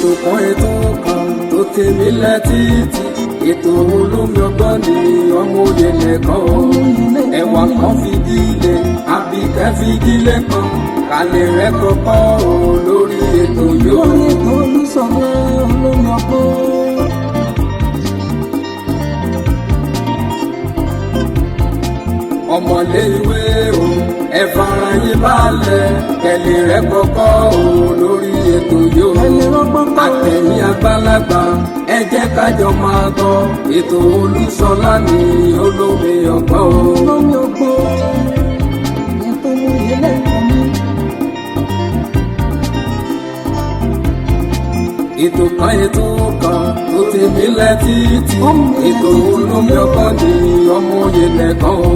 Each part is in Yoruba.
ètò kan tó tèmi létí ètò olómi ọgbọ́n ni ọmọ òye nìkan o ẹwà kan fìdílé àbíkẹ́ fìdílé kan kálẹ̀ rẹ̀ kọ́kọ́ o lórí ètò yóò. lórí ètò Olúṣọlá olómi ọgbọ́n. ọmọlé ìwé o ẹ fara yín balẹ̀ kẹlẹ̀ rẹ̀ kọ́kọ́ o lórí ètò yóò. àtẹ̀yìn àgbàlagbà ẹ jẹ́ kájọ máa gbọ́ ètò Olúṣọlá ní olómi ọgbọ́n o. olómi ọgbọ́n ètò ìyẹlẹ ìkànnì. ètò kan tó tèmi létí ètò olómi ọgbọ́n ní ọmọ òye nìkan o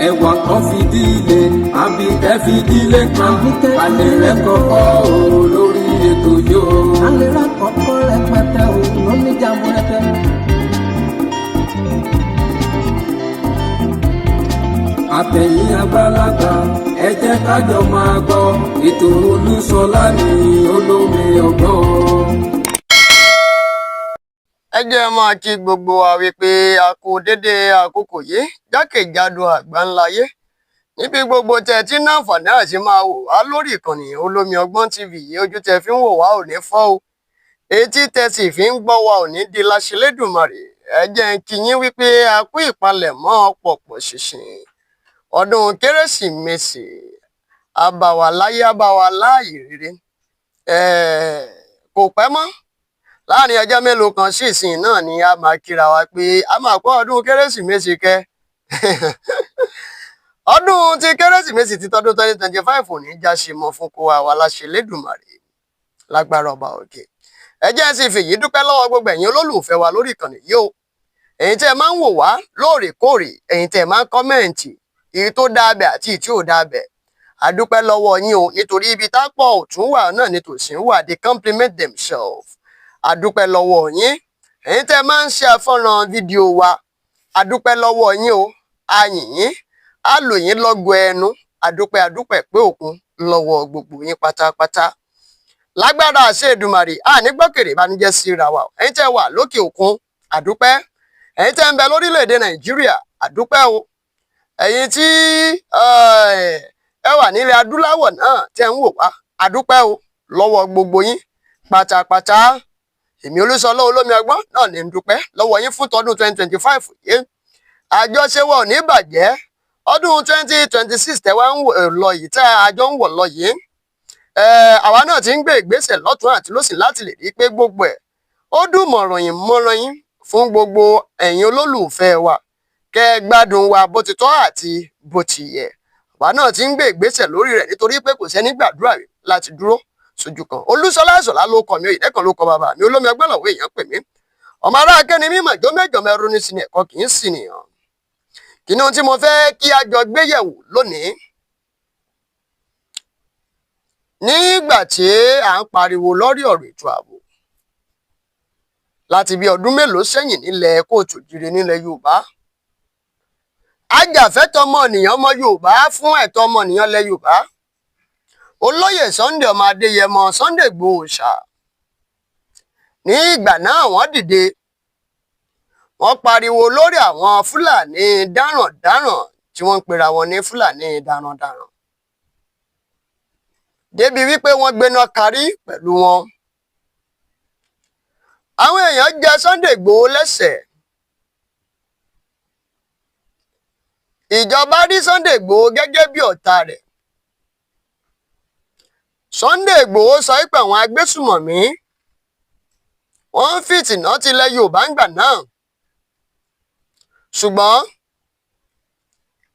ẹwà kan fìdílé àbíkẹ́ fìdílé kan alẹ́ rẹ̀ kọ́kọ́ o lórí ètò yóò. alẹ́ rẹ̀ kọ́kọ́ rẹpẹtẹ o lóní jàmbó rẹpẹ. àtẹ̀yìn àgbàlagbà ẹ jẹ́ kájọ máa gbọ́ ètò Olúṣọlá ní olómi ọgbọ́n. ẹ jẹ́ máa kí gbogbo wa wípé a kú dédé àkókò yìí jákèjádò àgbáńláyé níbi gbogbo tẹ́ ti ní àǹfààní àti máa wò wá lórí ìkànnì olómi ọgbọ́n TV yìí. ojú tẹ́ fi ń wò wá ò ní fọ́ o, etí tẹ́ sì fi ń gbọ́ wa ò ní di láṣẹ Elédùmarè. ẹ jẹ́ kí yín wípé a kú ìpalẹ̀mọ́ pọ̀pọ̀ ṣìnṣìn ọdún Kérésìmesì, àbàwà láyé àbàwà láàyè rere. Kò pẹ́ mọ́, láàrin ọjọ́ mélòó kan sí ìsìn náà ni a máa kíra wa pé a máa kó ọdún Kérésìmesì kẹ́. ọdún ti Kérésìmesì ti tọdún 2025 ò ní já ṣe mọ́ fún kó wa láṣẹ Elédùmarè lágbára ọba òkè. ẹ jẹ́ sì fèyí dúpẹ́ lọ́wọ́ gbogbo ẹ̀yin olólùfẹ́ wa lórí ìkànnì yìí o. ẹ̀yin tẹ́ ẹ máa ń wò wá lóòrèkóòrè, ẹ̀yin tẹ́ ẹ máa ń kọ́mẹ̀ǹtì èyí tó dábẹ̀ àti èyí tí ò dábẹ̀. a dúpẹ́ lọ́wọ́ yín o, nítorí ibi tápọ̀ òtún wà náà ni tòsí ń wà, they compliment themselves. a dúpẹ́ lọ́wọ́ yín. ẹ̀yin tẹ́ ẹ máa ń ṣe àfọ́nrán fídíò wa, a dúpẹ́ lọ́wọ́ yín o, a yìn yín, a lò yín lọ́gọ ẹnu, a dúpẹ́ pé òkun lọ́wọ́ gbogbo yín pátápátá. lágbára àṣẹ Èdùmàrè a ní gbọ́kèrè ìbànújẹ́ síra wa. ẹ̀yin tẹ́ wà lókè òkun, a dúpẹ́. ẹ̀yin tẹ́ ń bẹ lórílẹ̀-èdè Nàìjíríà, a dúpẹ́ o. ẹ̀yin tí ẹ wà nílẹ̀ adúláwọ̀ náà tẹ́ ń wò wá, a dúpẹ́ o lọ́wọ́ gbogbo yín pátápátá. èmi Olúṣọlá olómi ọgbọ́n náà ní ń dúpẹ́ lọ́wọ́ yín fún tọdún 2025 yìí. àjọṣe wa ò ní bàjẹ́. ọdún 2026 tẹ́ wá ń wò lọ yìí, tẹ́ àjọ ń wọ̀ lọ yìí, àwa náà ti ń gbé ìgbésẹ̀ lọ́tún àti lósì láti lè rí i pé gbogbo ẹ̀ ó dùn mọ̀ràn yín fún gbogbo ẹ̀yin olólùfẹ́ wa, kẹ́ ẹ gbádùn wa bó ti tọ́ àti bó ti yẹ. àwa náà ti ń gbé ìgbésẹ̀ lórí rẹ̀ nítorí pé kò sẹ́ni gbàdúrà láti dúró sójú kan. Olúṣọlá Ìṣọ̀lá ló kọ mi, Oyèdékan ló kọ bàbá mi, olómi ọgbọ́n lọ́wọ́ èèyàn pè mí. ọmọ ará akẹ́ni mímọ̀ jó mẹ́jọ mẹ́rú ní sinmi ẹ̀kọ́ kì í sì nìyàn. kí ni ohun tí mo fẹ́ kí a jọ gbé yẹ̀wò lónìí? nígbà tí à ń pariwo lórí ọ̀rọ̀ ètò ààbò láti bí ọdún mélòó sẹ́yìn nílẹ̀ kóòtù òjìrè nílẹ̀ Yorùbá, ajàfẹ́tọ̀ọ́ ọmọnìyàn ọmọ Yorùbá fún ẹ̀tọ́ ọmọnìyàn ilẹ̀ Yorùbá, olóyè Sunday ọmọ Adéyẹmọ Sunday Igboho ṣá, ní ìgbà náà wọ́n dìde, wọ́n pariwo lórí àwọn Fúlàní dáràndáràn tí wọ́n ń pera wọn ní Fúlàní darandaran, débi wípé wọ́n gbéná karí pẹ̀lú wọn. àwọn èèyàn jẹ Sunday Igboho lẹ́sẹ̀. ìjọba rí Sunday Igboho gẹ́gẹ́ bí ọ̀tá rẹ̀. Sunday Igboho sọ pé àwọn agbésùmọ̀mí wọ́n ń fìtìná tilẹ̀ Yorùbá ńgbà náà, ṣùgbọ́n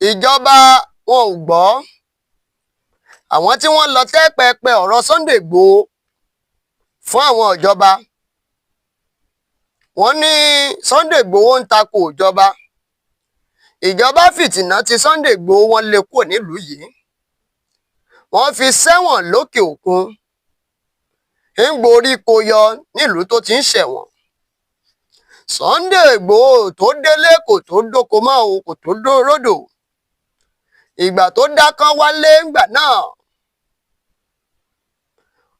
ìjọba wọn ò gbọ́. àwọn tí wọ́n lọ tẹ́ pẹpẹ ọ̀rọ̀ Sunday Igboho fún àwọn ìjọba, wọ́n ní Sunday Igboho ń takò ìjọba. ìjọba fìtìná ti Sunday Igboho, wọ́n lé kúrò nílùú yìí, wọ́n fi sẹ́wọ̀n lókè òkun. ń gborí kó yọ nílùú tó ti ń ṣẹ̀wọ̀n. Sunday Igboho tó délé kò tó dóko mọ́ o, kò tó dórodò. ìgbà tó dákan wálé ńgbà náà,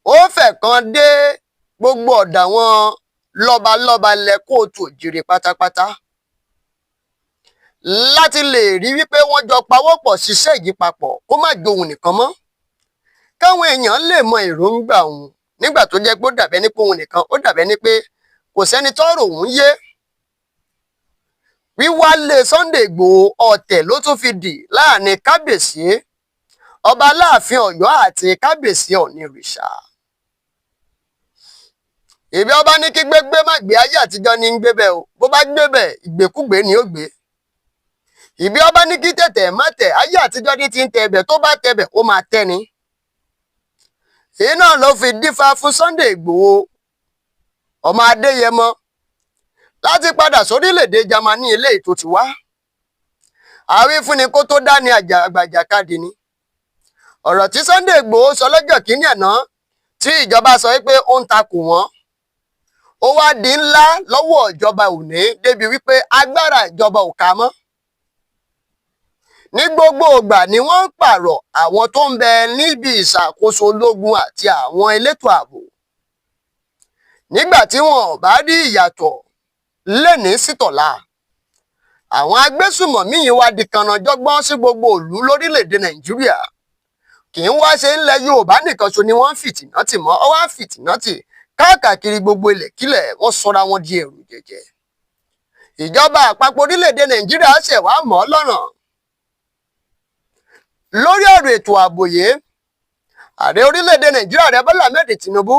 ó fẹ́ kan dé gbogbo ọ̀dà wọn lọ́balọ́ba ilẹ̀ kóòtù òjìrì pátápátá láti lè rí wípé wọ́n jọ pawọ́pọ̀ ṣiṣẹ́ yìí papọ̀ kó má johun nìkan mọ́, káwọn èèyàn lè mọ èròǹgbà òun nígbà tó jẹ́ pé ó dàbẹ́ ní pé òun nìkan, ó dàbẹ́ ní pé kò sẹ́ni tọ́rọ̀ òun yé. Wíwálé Sunday Igboho ọ̀tẹ̀ ló tún fi dì láàrin kábíyèsí ọba Aláàfin Ọ̀yọ́ àti kábíyèsí Ọ̀nìrìṣà. Ìbí ọba ní kí gbégbé má gbé, ayé àtijọ́ ní ń gbé bẹ́ẹ̀ o, bó bá gbé bẹ́ẹ̀ ìgbékúgbé ni ó gbé. Ìbí ọba ní kí tẹ̀tẹ̀ má tẹ̀, ayé àtijọ́ ní ti ń tẹ ẹbẹ̀, tó bá tẹbẹ̀ ó máa tẹ́ ni. Èyí náà ló fi dífá fún Sunday Igboho ọmọ Adéyẹmọ láti padà sórílẹ̀-èdè Jámánì eléyìí tó ti wá. Àwífúnni kó tó dá ní àgbàjàkadì ni. Ọ̀rọ̀ tí Sunday Igboho sọ lọ́jọ́ kìíní àná tí ìjọba sọ wípé ó ń takò wọ́n, ó wá di ńlá lọ́wọ́ ìjọba òní débi wípé agbára ìjọba ò ká mọ́. Ní gbogbo ìgbà ni wọ́n ń pààrọ̀ àwọn tó ń bẹ níbi ìṣàkóso ológun àti àwọn elétò ààbò. Nígbà tí wọn ò bá rí ìyàtọ̀ lẹ́ni sítọ̀la, àwọn agbésùmọ̀mí yìí wá di kànáńjọ́gbọ́n sí gbogbo ìlú lórílẹ̀‐èdè Nàìjíríà. Kì í wá ṣe ńlẹ̀ Yorùbá nìkan ṣo ni wọ́n ń fìtìnátì mọ́, ọwọ́ ń fìtìnátì káàkiri gbogbo ilẹ̀kílẹ̀, wọ́n sọra wọn di ẹ̀rù jẹjẹ. Ìjọba àpapọ̀ orílẹ̀‐èdè Nàìjíríà ṣẹ̀ wá mọ́ lọ́rùn lórí ọ̀rọ̀ ètò ààbò yìí. Ààrẹ orílẹ̀‐èdè Nàìjíríà Ààrẹ Bọ́lá Ahmed Tinubu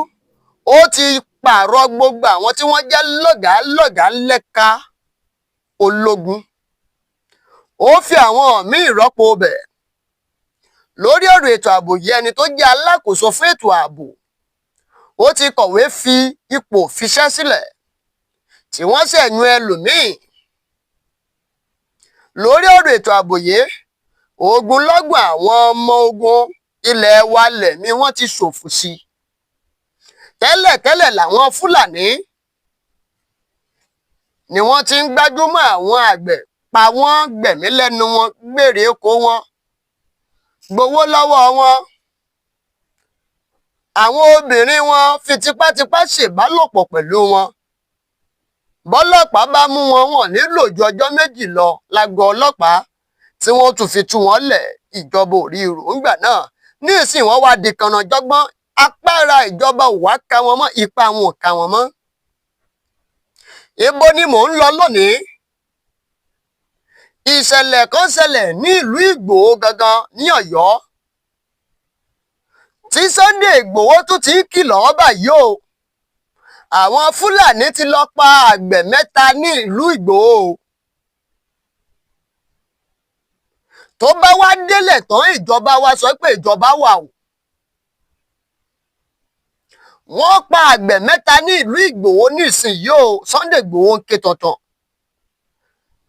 ó ti pààrọ̀ gbogbo àwọn tí wọ́n jẹ́ lọ́gàálọ́gàá lẹ́ka ológun, ó fi àwọn míì rọ́pò bẹ̀. Lórí ọ̀rọ̀ ètò ààbò yìí, ẹni tó jẹ́ alákòóso fún ètò ààbò ó ti kọ̀wé fi ipò fiṣẹ́ sílẹ̀ tí wọ́n sì yan ẹlòmíì. Lórí ọ̀rọ̀ ètò ààbò yìí, ogunlọ́gọ̀ àwọn ọmọ ogun ilẹ̀ wa lẹ̀mí wọ́n ti ṣòfò sí. Tẹ́lẹ̀tẹ́lẹ̀ làwọn Fúlàní ni wọ́n ti ń gbájúmọ́ àwọn àgbẹ̀, pa wọ́n, gbẹ̀mí lẹ́nu wọn, gbèrè oko wọn, gbowó lọ́wọ́ wọn. Àwọn obìnrin wọn fi tipátipá ṣèbálòpọ̀ pẹ̀lú wọn. Bọ́lọ́pàá bá mú wọn, wọn nílò ju ọjọ́ méjì lọ lágọ̀ọ́ ọlọ́pàá tí wọ́n tún fi tú wọn lẹ̀. Ìjọba ò rí èròǹgbà náà. Ní ìsìn wọ́n wá di kànáńjọ́gbọ́n, apára ìjọba ò wá ká wọn mọ́, ipá wọn ò ká wọn mọ́. Ibo ni mò ń lọ lónìí? Ìṣẹ̀lẹ̀ kan ṣẹlẹ̀ ní ìlú Ìgbòho gangan ní Ọ̀yọ́, tí Sunday Igboho tún ti ń kìlọ̀ báyìí o. Àwọn Fúlàní ti lọ pa àgbẹ̀ 3 ní ìlú Ìgbòho. Tó bá wá délẹ̀ tán, ìjọba wa sọ pé ìjọba wà o. Wọ́n pa àgbẹ̀ 3 ní ìlú Ìgbòho nísìnyí o. Sunday Igboho ń ké tọ̀tàn.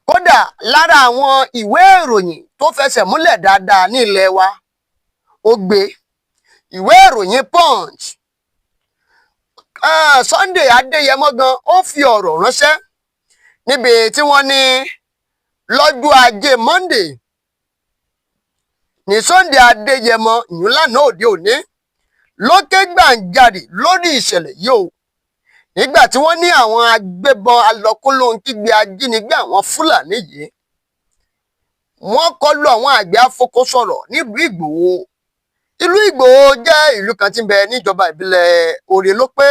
Kódà lára àwọn ìwé ìròyìn tó fẹsẹ̀ múlẹ̀ dáadáa ní ilẹ̀ wa, ó gbé ìwé ìròyìn Punch. Sunday Adéyẹmọ gan ó fi ọ̀rọ̀ ránṣẹ́ níbi tí wọ́n ní lọ́jọ́ Ajé Monday ní Sunday Adéyẹmọ ìyún lánàá òde òní ló ké gbàǹjarì lórí ìṣẹ̀lẹ̀ yìí o. Nígbà tí wọ́n ní àwọn agbébọn alọ́kólóhunkígbe ajínigbé àwọn Fúlàní yìí, wọ́n kọlu àwọn àgbẹ̀ afokosọ̀rọ̀ nílùú Ìgbòho. Ìlú Ìgbòho jẹ́ ìlú kan tí ń bẹ níjọba ìbílẹ̀ Òrèlópé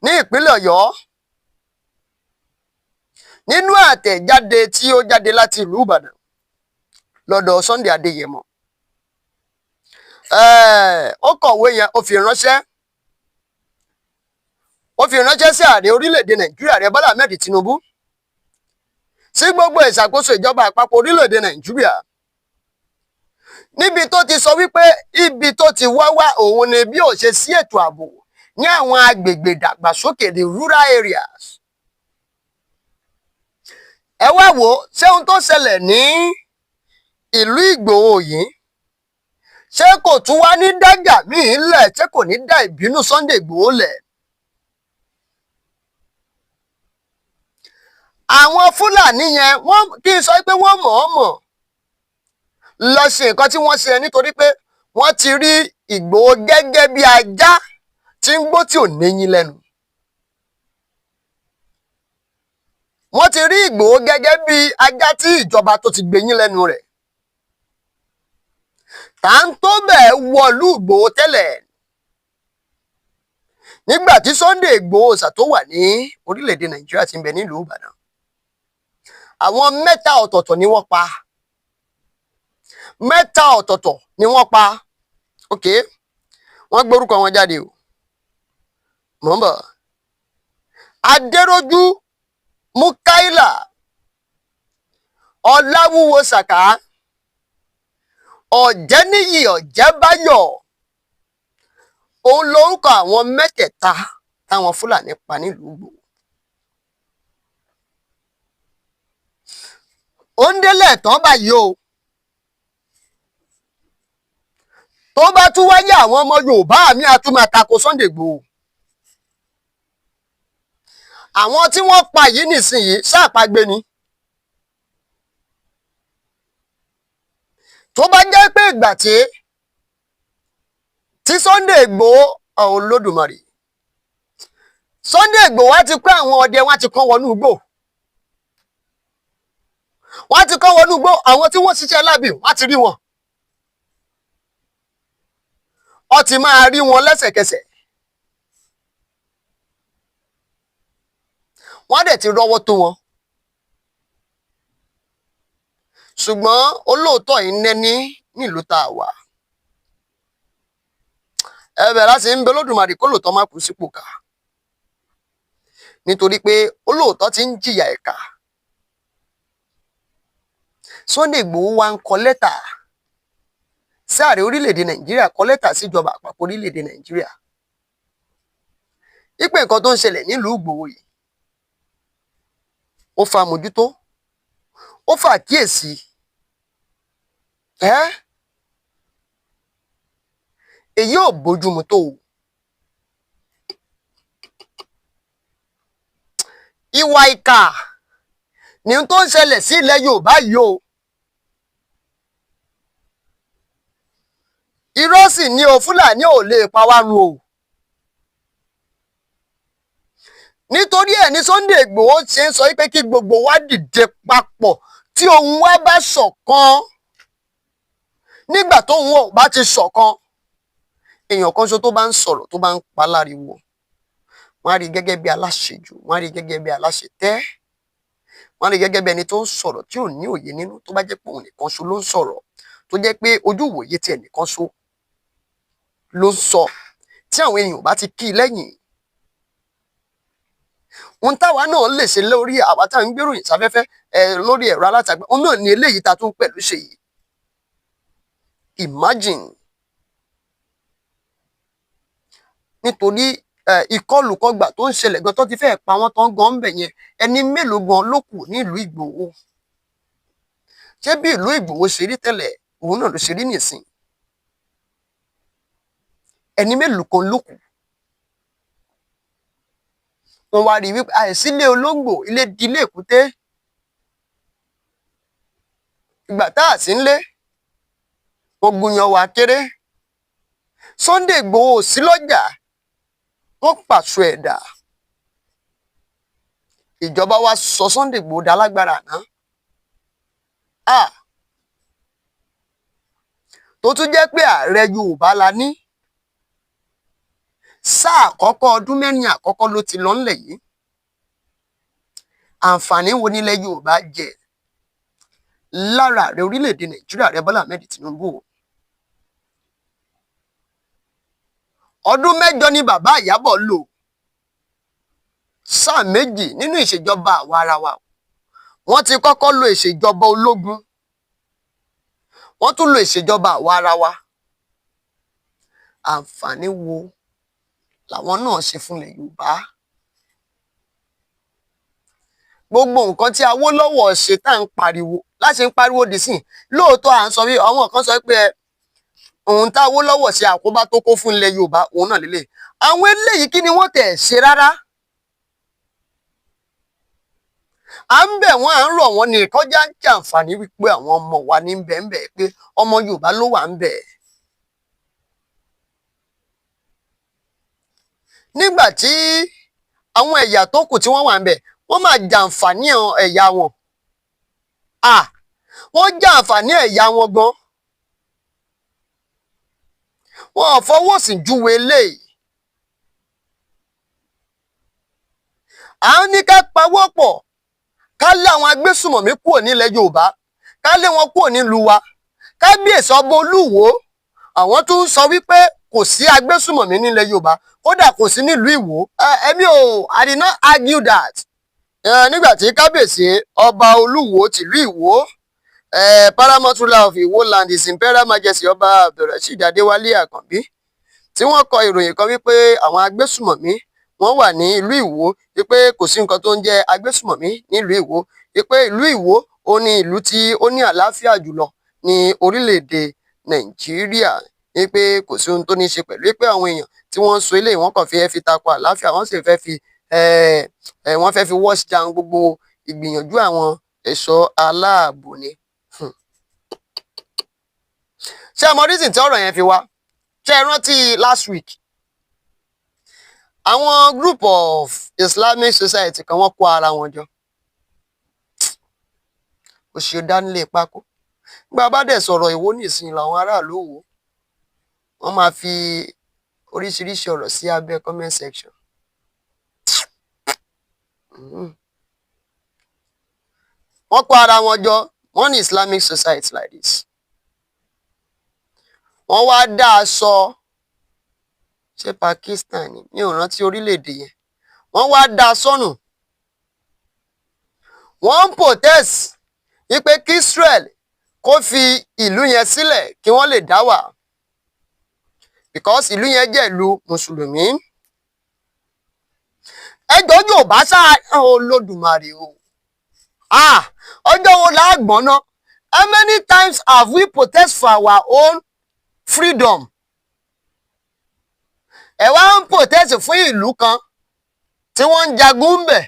ní ìpínlẹ̀ Ọ̀yọ́. Nínú àtẹ̀jáde tí ó jáde láti ìlú Ìbàdàn lọ́dọ̀ Sunday Adéyẹmọ, ó kọ̀wé yẹn, ó fi ránṣẹ́ sí ààrẹ orílẹ̀-èdè Nàìjíríà Ààrẹ Bọ́lá Ahmed Tinubu, sí gbogbo ìṣàkóso ìjọba àpapọ̀ orílẹ̀-èdè Nàìjíríà, níbi tó ti sọ wípé ibi tó ti wá òun ni bí ó ṣe sí ètò ààbò ní àwọn agbègbè ìdàgbàsókè, the rural areas. Ẹ wá wò ó, ṣé ohun tó ṣẹlẹ̀ ní ìlú Ìgbòho yìí ṣé kò tún wá ní dájà míì lẹ̀, ṣé kò ní dá ìbínú Sunday Igboho lẹ̀? Àwọn Fúlàní yẹn, wọ́n kì í sọ pé wọ́n mọ̀ọ́mọ̀ lọ ṣe nǹkan tí wọ́n ṣe nítorí pé wọ́n ti rí Ìgbòho gẹ́gẹ́ bí ajá tí ń gbó tí ò níyín lẹ́nu. Wọ́n ti rí Ìgbòho gẹ́gẹ́ bí ajá tí ìjọba tó ti gbéyín lẹ́nu rẹ̀. Tá ń tó bẹ́ẹ̀ wọ̀lú Ìgbòho tẹ́lẹ̀ nígbà tí Sunday Ìgbòho ṣà tó wà ní orílẹ̀-èdè Nàìjíríà tí ń bẹ nílùú Ìbàdàn. Àwọn mẹ́ta ọ̀tọ̀ọ̀tọ̀ ni wọ́n pa. Mẹ́ta ọ̀tọ̀ọ̀tọ̀ ni wọ́n pa. Ok, wọ́n gbórúkọ wọn jáde o. Mò ń bọ̀. Adéròjú Mukaila Ọláwúwo Sàká Ọ̀jẹ́níyì Ọ̀jẹ́báyọ̀, òun lórúkọ àwọn mẹ́tẹ̀ẹ̀ta táwọn Fúlàní pa nílùú Ìgbòho. Ó ń délẹ̀ tán báyìí o. Tó bá tún wáyé àwọn ọmọ Yorùbá mi á tún máa tako Sunday Ìgbòho. Àwọn tí wọ́n pa yìí nísìnyí ṣàpagbé ni. Tó bá jẹ́ pé ìgbà tí Sunday Ìgbòho ọ̀hún Olódùmarè, Sunday Ìgbòho wá ti kó àwọn ọdẹ, wọ́n ti kọ́ wọnú igbó. Wọ́n ti kọ́ wọnú igbó, àwọn tí wọ́n ṣiṣẹ́ lábì wọ́n ti rí wọn. Ó ti máa rí wọn lẹ́sẹ̀kẹsẹ̀. Wọ́n dẹ̀ ti rọ́wọ́ tó wọn. Ṣùgbọ́n olóòótọ́ yìí nẹ́ni nílùú tá a wà. Ẹ̀bẹ̀ láti ń bẹ Olódùmarè kó lóòótọ́ má kú sípò ká. Nítorí pé olóòótọ́ ti ń jìyà ẹ̀ka. Sunday Ìgbòho wá ń kọ lẹ́tà sí ààrẹ orílẹ̀-èdè Nàìjíríà, kọ lẹ́tà síjọba àpapọ̀ orílẹ̀-èdè Nàìjíríà. Ìpè nǹkan tó ń ṣẹlẹ̀ nílùú Ìgbòho yìí, ó fa mójútó, ó fa kíyèsí. Èyí ò bójúmu tó o. Ìwà ìkà ni tó ń ṣẹlẹ̀ sí ilẹ̀ Yorùbá yìí o. Irọ́ sì ni o, Fúlàní ò lè pa wá run o. Nítorí ẹ̀ ní Sunday Ìgbòho ṣe ń sọ pé kí gbogbo wa dìde papọ̀ tí ohùn wa bá ṣọ̀kan. Nígbà tó ohùn ò bá ti ṣọ̀kan, èèyàn kan ṣo tó bá ń sọ̀rọ̀ tó bá ń pa láriwo, wọ́n á rí gẹ́gẹ́ bí aláṣejù, wọ́n á rí gẹ́gẹ́ bí aláṣetẹ́, wọ́n á rí gẹ́gẹ́ bí ẹni tó ń sọ̀rọ̀ tí ò ní òye nínú, tó bá jẹ́ pé òun nìkan ṣo ló ń sọ̀rọ̀, tó jẹ́ pé ojú ìwòye tí ẹnìkan ṣo ló ń sọ, tí àwọn èèyàn bá ti kí i lẹ́yìn. Ohun táwa náà lè ṣe lórí àwa tá à ń gbéròyìn sáfẹ́fẹ́ lórí ẹ̀rọ alátagbà, òun náà ni eléyìí ta tún pẹ̀lú ṣe yìí. Imagine. Nítorí ìkọlùkọgbà tó ń ṣẹlẹ̀ gan tó ti fẹ́ pa wọ́n tán gan ń bẹ̀ yẹn, ẹni mélòó gan ló kù ní ìlú Ìgbòho? Ṣé bí ìlú Ìgbòho ṣe rí tẹ́lẹ̀, òun náà ló ṣe rí nìsín? Ẹni mélòó kan ló kù? Wọ́n wá rí wípé àìsílé olóńgbò ilé di ilé èkúté. Ìgbà tá à sí ńlé, ogun yan wà kéré. Sunday Ìgbòho sí lọ́jà, wọ́n pàṣọ ẹ̀dá. Ìjọba wa sọ Sunday Ìgbòho dá lágbára àná. Tó tún jẹ́ pé ààrẹ Yorùbá la ní. Sáà àkọ́kọ́ ọdún mẹ́rin àkọ́kọ́ ló ti lọ ńlẹ̀ yìí. Àǹfààní wo nílẹ̀ Yorùbá jẹ lára ààrẹ orílẹ̀-èdè Nàìjíríà, Ààrẹ Bọ́lá Ahmed Tinubu? Ọdún 8 ni bàbá Ìyábọ̀ lò. Sáà 2 nínú ìṣèjọba àwa ara wa. Wọ́n ti kọ́kọ́ lo ìṣèjọba ológun. Wọ́n tún lo ìṣèjọba àwa ara wa. Àǹfààní wo làwọn náà ṣe fúnlẹ̀ Yorùbá? Gbogbo nǹkan tí Awólọ́wọ̀ ṣe tá à ń pariwo, láti ń pariwo dì sí. Lóòótọ́ à ń sọ bí àwọn kan sọ pé ohun tá Awólọ́wọ̀ ṣe àkóbá tó kó fún ilẹ̀ Yorùbá, òun náà lélẹ̀. Àwọn eléyìí kí ni wọ́n tẹ̀ ṣe rárá? À ń bẹ̀ wọ́n, à ń rọ̀ wọ́n ní kọjá ń jàǹfààní wípé àwọn ọmọ wa ní bẹ́ẹ̀ pé ọmọ Yorùbá ló wà ń bẹ̀. nígbà tí àwọn ẹ̀yà tó kù tí wọ́n wà ń bẹ̀ wọ́n máa jàǹfààní ẹ̀yà wọn wọ́n jàǹfààní ẹ̀yà wọn gan wọn ò fọwọ́ sí júwe eléyìí à ń ní ká pawọ́ pọ̀ ká lé àwọn agbésùmọ̀mí kúrò nílẹ̀ Yorùbá ká lé wọn kúrò nílùú wa kábíyèsí ọba Olúwo àwọn tó ń sọ wípé kò sí agbésùmọ̀mí nílẹ̀ Yorùbá kódà kò sí nílùú Ìwó I did not argue that nígbà tí kábíyèsí ọba Olúwo tìlú Ìwó paramount ruler of Ìwó land his imperial majesty ọba Abdulrasheed Adéwálé Àkànbí tí wọ́n kọ ìròyìn kan wípé àwọn agbésùmọ̀mí wọ́n wà ní ìlú Ìwó wípé kò sí nǹkan tó ń jẹ́ agbésùmọ̀mí nílùú Ìwó wípé ìlú Ìwó ó ní ìlú tí ó ní àlàáfíà jùlọ ní orílẹ̀-èdè Nàìjíríà wípé kò sí ohun tó ní ṣe pẹ̀lú pé àwọn èèyàn tí wọ́n ń sọ eléyìí wọ́n kàn fi tako àlàáfíà wọ́n sì fẹ́ fi wọ́n fẹ́ fi wash down gbogbo ìgbìyànjú àwọn ẹ̀ṣọ́ aláàbò ni. ṣé ẹ mọ reason tí ọ̀rọ̀ yẹn fi wá ṣé ẹ rántí last week àwọn group of Islamic society kan wọ́n kó ara wọn jọ òṣì dánilé pákó gba bá dẹ̀ sọ̀rọ̀ Ìwó nìsín làwọn aráàlú wò wọ́n máa fi oríṣiríṣi ọ̀rọ̀ sí abẹ́ comment section. wọ́n kó ara wọn jọ wọ́n ní Islamic society like this wọ́n wá dá aṣọ ṣé Pakistan ni mi ò rántí orílẹ̀-èdè yẹn wọ́n wá dá sọ́nù wọ́n ń protest wípé kí Israel kó fi ìlú yẹn sílẹ̀ kí wọ́n lè dá wà because ìlú yẹn jẹ́ ìlú mùsùlùmí ẹjọ́ yóò bá sáà Olódùmarè o ọjọ́ wo la gbọ́n ná how many times have we protest for our own freedom ẹ wá ń protest fún ìlú kan tí wọ́n ń jagun ń bẹ̀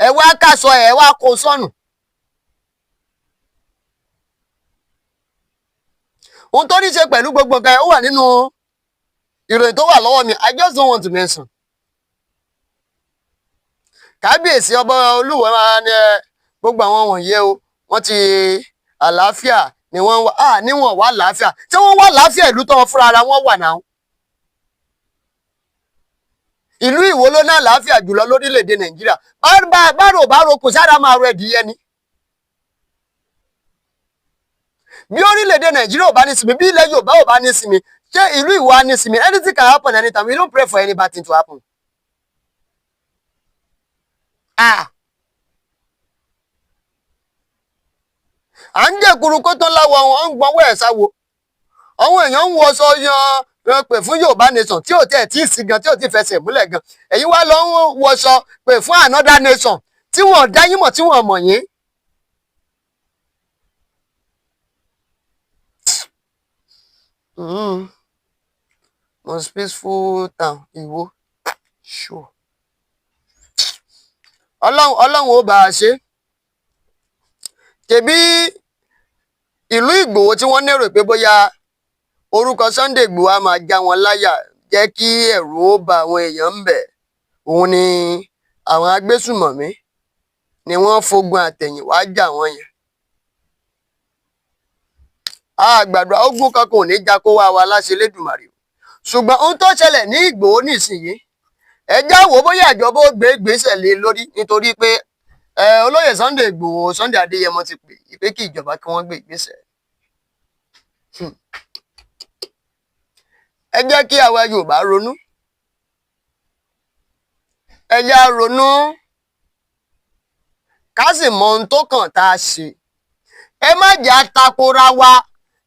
ẹ wá kásọ ẹ wá kó sọnù ohun tó ní ṣe pẹ̀lú gbogbo nǹkan ó wà nínú ìròyìn tó wà lọ́wọ́ mi I just don't want to mention kábíyèsí ọba Olúwo máa ní gbogbo àwọn wọ̀nyí o wọ́n ti àlàáfíà ni wọ́n wà níwọ̀n wà àlàáfíà tí wọ́n wà àlàáfíà ìlú tó wọn fúnra ara wọn wà náà ìlú Ìwó ló ní àlàáfíà jùlọ lórílẹ̀‐èdè Nàìjíríà bárò bá roko sára máa rọ ẹ̀dìyẹ ni bí orílẹ̀‐èdè Nàìjíríà ò bá ní sinmi bí ilẹ̀ Yorùbá ò bá ní sinmi ṣé ìlú Ìwó á ní sinmi anything can happen anytime we don't pray for any bad thing to happen. à ń jẹ̀kuru kó tó láwọ àwọn ń gbọ́nwọ́ ẹ̀ sáwo àwọn èèyàn ń wọṣọ yan pè fún Yorùbá nation tí ò tẹ̀ tí ì sí gan tí ò tí ì fẹsẹ̀ múlẹ̀ gan èyí wá lọ ń wọṣọ pè fún another nation tí wọ́n dá yín mọ̀ tí wọ́n mọ̀ yín. Most peaceful town Ìwó sure Ọlọ́run ó bá a ṣe tẹ̀bí ìlú Ìgbòho tí wọ́n lérò pé bóyá orúkọ Sunday Ìgbòho á máa já wọn láyà jẹ́ kí ẹ̀rù ó ba àwọn èèyàn ń bẹ̀ òun ni àwọn agbésùmọ̀mí ni wọ́n fogun àtẹ̀yìnwá jà wọ́n yẹn. àgbàdo ogun kankan ò ní já kó wá wa láṣẹ Lédùmarè ṣùgbọ́n ohun tó ṣẹlẹ̀ ní Ìgbòho nísìnyí ẹ já wò bóyá ìjọba ó gbé ìgbésẹ̀ lé lórí nítorí pé olóyè Sunday Ìgbòho Sunday Adéyẹmọ ti pè kí ìjọba kí wọ́n gbé ìgbésẹ̀. ẹ jẹ́ kí àwa Yorùbá ronú ẹ já ronú ká sì mọ ohun tó kàn tá a ṣe ẹ má jẹ́ àtakora wa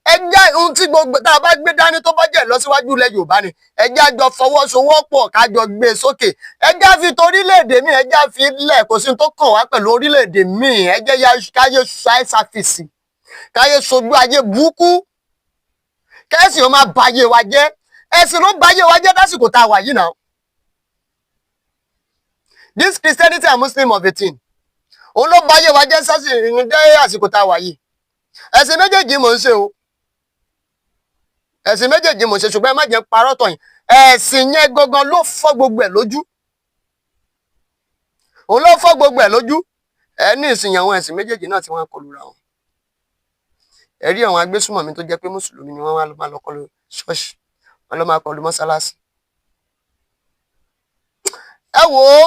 ẹ jẹ́ ohun tí gbogbo tá a bá gbé dání tó bá jẹ́ lọ́síwájú ilẹ̀ Yorùbá ni ẹ jẹ́ àjọ fọwọ́sowọ́pọ̀ kájọ gbé sókè ẹ jẹ́ fi torílẹ̀-èdè míì ẹ jẹ́ fi lẹ̀ kò sí tó kàn wá pẹ̀lú orílẹ̀-èdè míì ẹ jẹ́ káyé ṣáì ṣàfìsì káyé sojú ayé burúkú kẹ́sì ó máa báyé wa jẹ́ ẹ̀sìn ló báyé wa jẹ́ lásìkò tá a wà yìí náà. This Christianity and Muslim of a thing òun ló báyé wa jẹ́ sásìkò àsìkò tá a wà yìí ẹ̀sìn méjèèjì mò ń ṣe o ẹ̀sìn méjèèjì mo ṣe ṣùgbọ́n ẹ má jẹ́ parọ́ tọ̀ yín ẹ̀sìn yẹn gangan ló fọ́ gbogbo ẹ̀ lójú òun ló fọ́ gbogbo ẹ̀ lójú ẹ ní ìsìn àwọn ẹ̀sìn méjèèjì náà tí wọ́n kọlù ra wọn ẹ rí àwọn agbésùmọ̀mí tó jẹ́ pé mùsùlùmí ni wọ́n máa lọ kọlù ṣọ́ọ̀ṣì wọ́n lọ máa kọlù mọ́sálásí ẹ wò ó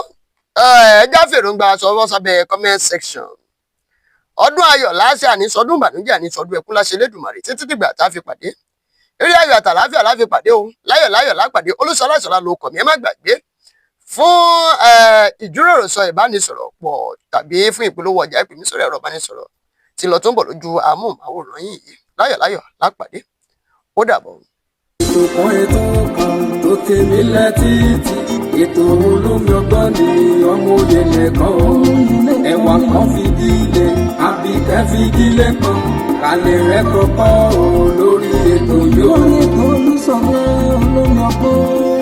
ẹ jáfèròǹgbà sọ̀rọ̀ sábẹ́ comment section ọdún ayọ̀ láṣẹ àní sọdún ìbànújẹ́ àní sọdún ẹkún láṣẹ Elédùmarè títí dìgbà tá a fi pàdé eré ayọ̀ àtàláfíà láfi pàdé o láyọ̀ lápàdé Olúṣọlá Ìṣọ̀lá ló kọ̀ mí ẹ má gbàgbé fún ìjíròrò sọ ìbánisọ̀rọ̀ pọ̀ tàbí fún ìpolówó ọjà ìpè mí sórí ẹ̀rọ ìbánisọ̀rọ̀ tí lọ tó ń bọ̀ lójú amóhùnmáwòrán yìí láyọ̀ lápàdé ó dàbọ̀. ètò kan tó tèmi létí ètò olómi ọgbọ́n ni ọmọ òye nìkan ẹ̀wà kan fìdílé àbíkẹ́ fìdílé kan kálẹ̀ rẹ̀ kọ́kọ́ lórí ètò yóò. lórí ètò Olúṣọlá olómi ọgbọ́n.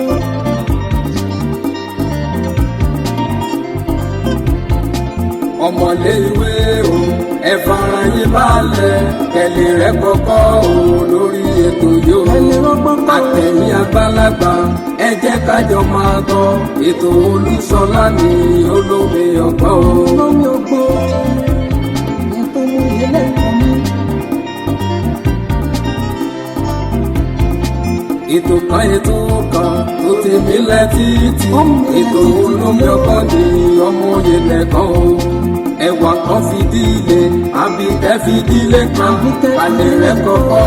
ọmọlé ìwé o ẹ fara yín balẹ̀ kẹlẹ̀ rẹ̀ kọ́kọ́ lórí ètò yóò. àtẹ̀yìn àgbàlagbà ẹ jẹ́ kájọ máa gbọ́ ètò Olúṣọlá ní olómi ọgbọ́n o. olómi ọgbọ́n ètò ìyẹlẹ ìkànnì. ètò kan tó tèmi létí ètò olómi ọgbọ́n ní ọmọ òye nìkan o ẹ̀wà kan fìdílé àbíkẹ́ fìdílé kan alẹ́ rẹ̀ kọ́kọ́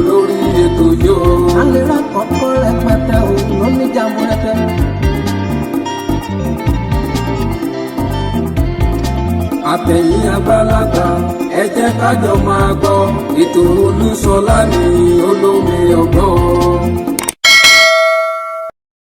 lórí ètò yóò. alẹ́ rẹ̀ kọ́kọ́ rẹpẹtẹ o lóní jàmbó rẹpẹ. àtẹ̀yìn àgbàlagbà ẹ jẹ́ kájọ máa gbọ́ ètò Olúṣọlá ní olómi ọgbọ́n.